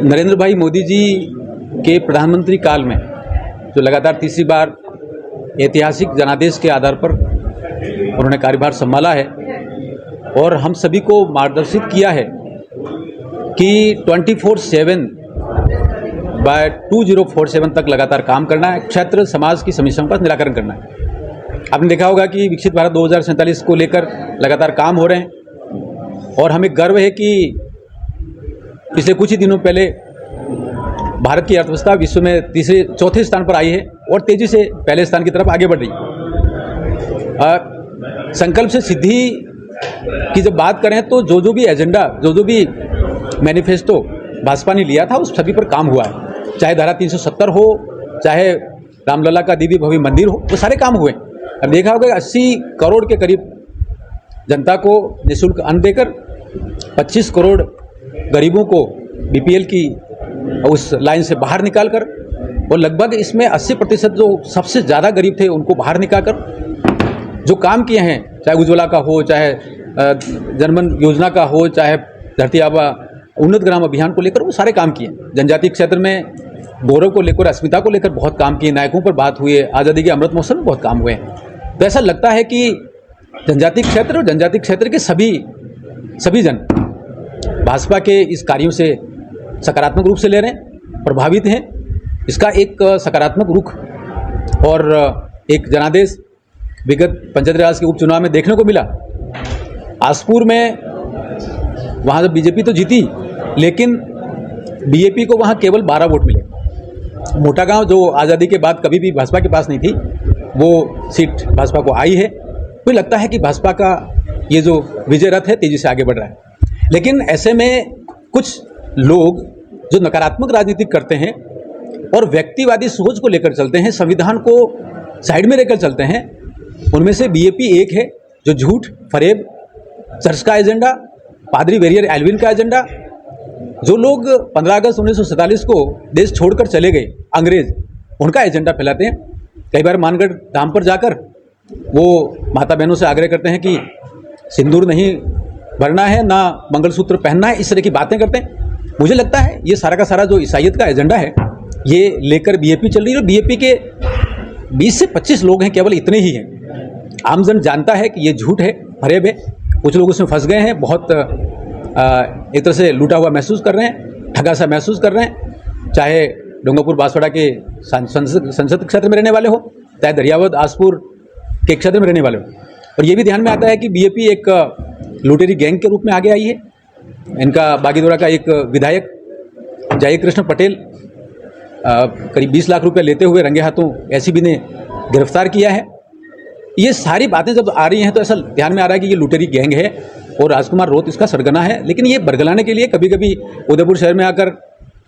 नरेंद्र भाई मोदी जी के प्रधानमंत्री काल में जो लगातार तीसरी बार ऐतिहासिक जनादेश के आधार पर उन्होंने कार्यभार संभाला है और हम सभी को मार्गदर्शित किया है कि 24/7 बाय 2047 तक लगातार काम करना है, क्षेत्र समाज की समस्याओं का निराकरण करना है। आपने देखा होगा कि विकसित भारत 2047 को लेकर लगातार काम हो रहे हैं और हमें गर्व है कि पिछले कुछ ही दिनों पहले भारत की अर्थव्यवस्था विश्व में चौथे स्थान पर आई है और तेजी से पहले स्थान की तरफ आगे बढ़ रही है। संकल्प से सिद्धि की जब बात करें तो जो भी एजेंडा, जो भी मैनिफेस्टो भाजपा ने लिया था उस सभी पर काम हुआ है। चाहे धारा 370 हो, चाहे रामलला का दिव्य भव्य मंदिर हो, वो सारे काम हुए। अब देखा होगा 80 करोड़ के करीब जनता को निःशुल्क अन्न देकर 25 करोड़ गरीबों को बीपीएल की उस लाइन से बाहर निकालकर और लगभग इसमें 80% जो सबसे ज़्यादा गरीब थे उनको बाहर निकालकर जो काम किए हैं, चाहे उज्ज्वला का हो, चाहे जनधन योजना का हो, चाहे धरती आबा उन्नत ग्राम अभियान को लेकर वो सारे काम किए। जनजातीय क्षेत्र में गौरव को लेकर, अस्मिता को लेकर बहुत काम किए। नायकों पर बात हुई है, आज़ादी के अमृत महोत्सव में बहुत काम हुए हैं। तो ऐसा लगता है कि जनजातीय क्षेत्र और जनजातीय क्षेत्र के सभी जन भाजपा के इस कार्यों से सकारात्मक रूप से ले रहे हैं, प्रभावित हैं। इसका एक सकारात्मक रुख और एक जनादेश विगत पंचायती राज के उपचुनाव में देखने को मिला। आसपुर में वहाँ जब बीजेपी तो जीती, लेकिन बीएपी को वहाँ केवल 12 वोट मिले। मोटा गांव जो आज़ादी के बाद कभी भी भाजपा के पास नहीं थी, वो सीट भाजपा को आई है। मुझे लगता है कि भाजपा का ये जो विजय रथ है तेजी से आगे बढ़ रहा है। लेकिन ऐसे में कुछ लोग जो नकारात्मक राजनीति करते हैं और व्यक्तिवादी सोच को लेकर चलते हैं, संविधान को साइड में लेकर चलते हैं, उनमें से बीएपी एक है जो झूठ, फरेब, चर्च का एजेंडा, पादरी वेरियर एल्विन का एजेंडा, जो लोग 15 अगस्त 1947 को देश छोड़कर चले गए अंग्रेज, उनका एजेंडा फैलाते हैं। कई बार मानगढ़ धाम पर जाकर वो माता बहनों से आग्रह करते हैं कि सिंदूर नहीं भरना है, ना मंगलसूत्र पहनना है, इस तरह की बातें करते हैं। मुझे लगता है ये सारा का सारा जो ईसाइयत का एजेंडा है ये लेकर बीएपी चल रही है और बीएपी के 20 से 25 लोग हैं, केवल इतने ही हैं। आमजन जानता है कि ये झूठ है, फरेब है। कुछ लोग उसमें फंस गए हैं, बहुत एक तरह से लूटा हुआ महसूस कर रहे हैं, ठगा सा महसूस कर रहे हैं। चाहे डोंगरपुर बांसवाड़ा के संसद क्षेत्र में रहने वाले हो, चाहे दरियावद आसपुर के क्षेत्र में रहने वाले हो। और ये भी ध्यान में आता है कि बीएपी एक लुटेरी गैंग के रूप में आगे आई है। इनका बागीदोरा का एक विधायक जयकृष्ण पटेल करीब 20 लाख रुपए लेते हुए रंगे हाथों एसीबी ने गिरफ्तार किया है। ये सारी बातें जब आ रही हैं तो ऐसा ध्यान में आ रहा है कि ये लुटेरी गैंग है और राजकुमार रोत इसका सरगना है। लेकिन ये बरगलाने के लिए कभी कभी उदयपुर शहर में आकर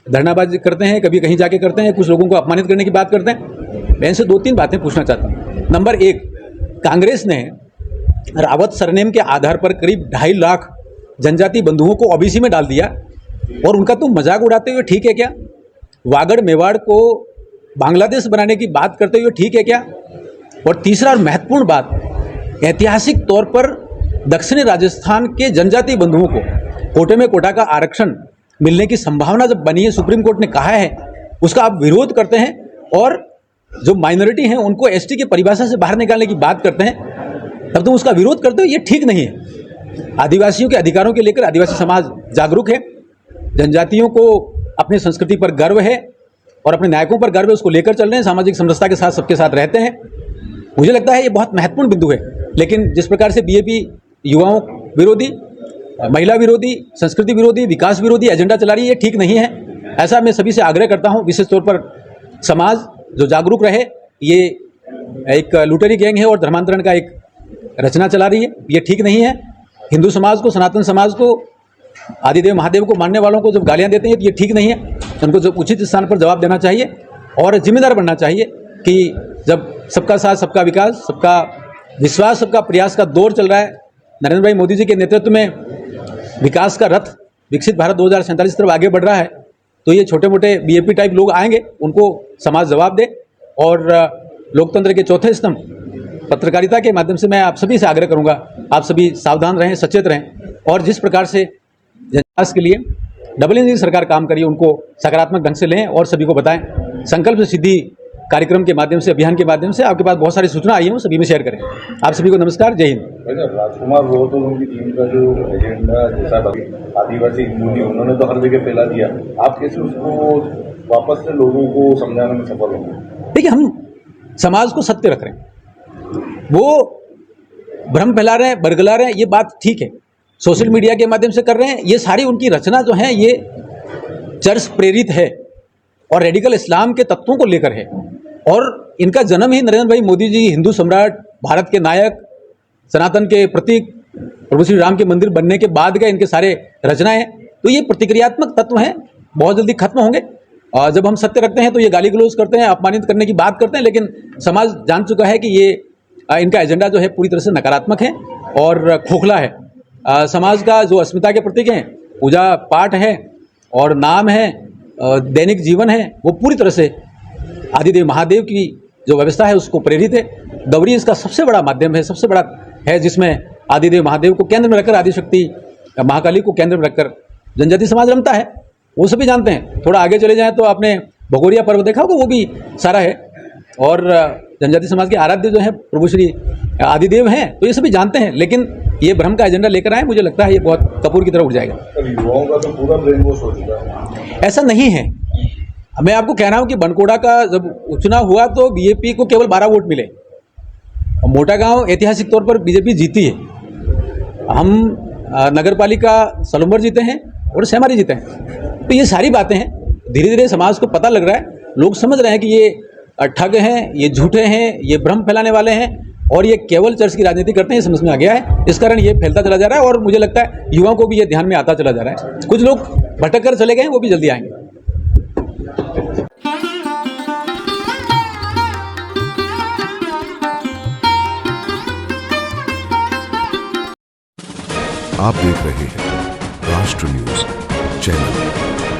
धरनाबाजी करते हैं, कभी कहीं जाके करते हैं, कुछ लोगों को अपमानित करने की बात करते हैं। मैं इनसे 2-3 बातें पूछना चाहता हूँ। नंबर 1, कांग्रेस ने रावत सरनेम के आधार पर करीब 2.5 लाख जनजाति बंधुओं को ओबीसी में डाल दिया और उनका तुम मजाक उड़ाते हुए ठीक है क्या? वागड़ मेवाड़ को बांग्लादेश बनाने की बात करते हुए ठीक है क्या? और तीसरा और महत्वपूर्ण बात, ऐतिहासिक तौर पर दक्षिणी राजस्थान के जनजातीय बंधुओं को कोटे में कोटा का आरक्षण मिलने की संभावना जब बनी है, सुप्रीम कोर्ट ने कहा है, उसका आप विरोध करते हैं और जो माइनॉरिटी हैं उनको एसटी की परिभाषा से बाहर निकालने की बात करते हैं, तब तुम उसका विरोध करते हो। ये ठीक नहीं है। आदिवासियों के अधिकारों के लेकर आदिवासी समाज जागरूक है, जनजातियों को अपनी संस्कृति पर गर्व है और अपने नायकों पर गर्व है, उसको लेकर चल रहे हैं, सामाजिक समरसता के साथ सबके साथ रहते हैं। मुझे लगता है ये बहुत महत्वपूर्ण बिंदु है। लेकिन जिस प्रकार से बीएपी युवाओं विरोधी, महिला विरोधी, संस्कृति विरोधी, विकास विरोधी एजेंडा चला रही है, ये ठीक नहीं है। ऐसा मैं सभी से आग्रह करता हूँ, विशेष तौर पर समाज जो जागरूक रहे। ये एक लुटेरी गैंग है और धर्मांतरण का एक रचना चला रही है, ये ठीक नहीं है। हिंदू समाज को, सनातन समाज को, आदिदेव महादेव को मानने वालों को जब गालियाँ देते हैं तो ये ठीक नहीं है। उनको जब उचित स्थान पर जवाब देना चाहिए और जिम्मेदार बनना चाहिए कि जब सबका साथ, सबका विकास, सबका विश्वास, सबका प्रयास का दौर चल रहा है, नरेंद्र भाई मोदी जी के नेतृत्व में विकास का रथ विकसित भारत 2047 तरफ आगे बढ़ रहा है, तो ये छोटे मोटे बीएपी टाइप लोग आएंगे, उनको समाज जवाब दे। और लोकतंत्र के चौथे स्तंभ पत्रकारिता के माध्यम से मैं आप सभी से आग्रह करूंगा, आप सभी सावधान रहें, सचेत रहें और जिस प्रकार से जनविकास के लिए डबल इंजन सरकार काम करी उनको सकारात्मक ढंग से लें और सभी को बताएं। संकल्प से सिद्धि कार्यक्रम के माध्यम से, अभियान के माध्यम से आपके पास बहुत सारी सूचना आई है, वो सभी में शेयर करें। आप सभी को नमस्कार, जय हिंद। राजकुमार वो तो उनकी टीम का जो एजेंडा जैसा आदिवासी हिंदू नहीं, उन्होंने तो हर जगह फैला दिया, आप कैसे उसको वापस से लोगों को समझाने में सफल होंगे? देखिए, हम समाज को सत्य रख रहे हैं, वो भ्रम फैला रहे हैं, बरगला रहे हैं, ये बात ठीक है, सोशल मीडिया के माध्यम से कर रहे हैं। ये सारी उनकी रचना जो है ये चर्च प्रेरित है और रेडिकल इस्लाम के तत्वों को लेकर है। और इनका जन्म ही नरेंद्र भाई मोदी जी, हिंदू सम्राट, भारत के नायक, सनातन के प्रतीक, प्रभु श्री राम के मंदिर बनने के बाद का इनके सारे रचनाएं। तो ये प्रतिक्रियात्मक तत्व हैं, बहुत जल्दी खत्म होंगे। और जब हम सत्य रखते हैं तो ये गाली गलौज करते हैं, अपमानित करने की बात करते हैं, लेकिन समाज जान चुका है कि ये इनका एजेंडा जो है पूरी तरह से नकारात्मक है और खोखला है। समाज का जो अस्मिता के प्रतीक हैं, पूजा पाठ है और नाम है, दैनिक जीवन है, वो पूरी तरह से आदिदेव महादेव की जो व्यवस्था है उसको प्रेरित है। गौरी इसका सबसे बड़ा माध्यम है, सबसे बड़ा है, जिसमें आदिदेव महादेव को केंद्र में रखकर, आदिशक्ति महाकाली को केंद्र में रखकर जनजाति समाज रमता है, वो सभी जानते हैं। थोड़ा आगे चले जाएं तो आपने भगोरिया पर्व देखा होगा, वो भी सारा है। और जनजाति समाज के आराध्य जो है प्रभु श्री आदिदेव हैं, तो ये सभी जानते हैं। लेकिन ये भ्रम का एजेंडा लेकर आए, मुझे लगता है ये बहुत कपूर की तरह उठ जाएगा। युवाओं का तो पूरा ब्रेन वॉश हो चुका है। ऐसा नहीं है, मैं आपको कह रहा हूं कि बनकोड़ा का जब उपचुनाव हुआ तो बीजेपी को केवल 12 वोट मिले और मोटा गांव ऐतिहासिक तौर पर बीजेपी जीती है। हम नगर पालिका सलूम्बर जीते हैं और सेमारी जीते हैं। तो ये सारी बातें हैं, धीरे धीरे समाज को पता लग रहा है, लोग समझ रहे हैं कि ये ठग हैं, ये झूठे हैं, ये भ्रम फैलाने वाले हैं और ये केवल चर्च की राजनीति करते हैं, ये समझ में आ गया है। इस कारण ये फैलता चला जा रहा है और मुझे लगता है युवाओं को भी ये ध्यान में आता चला जा रहा है। कुछ लोग भटक कर चले गए हैं, वो भी जल्दी आएंगे। आप देख रहे हैं राष्ट्र न्यूज चैनल।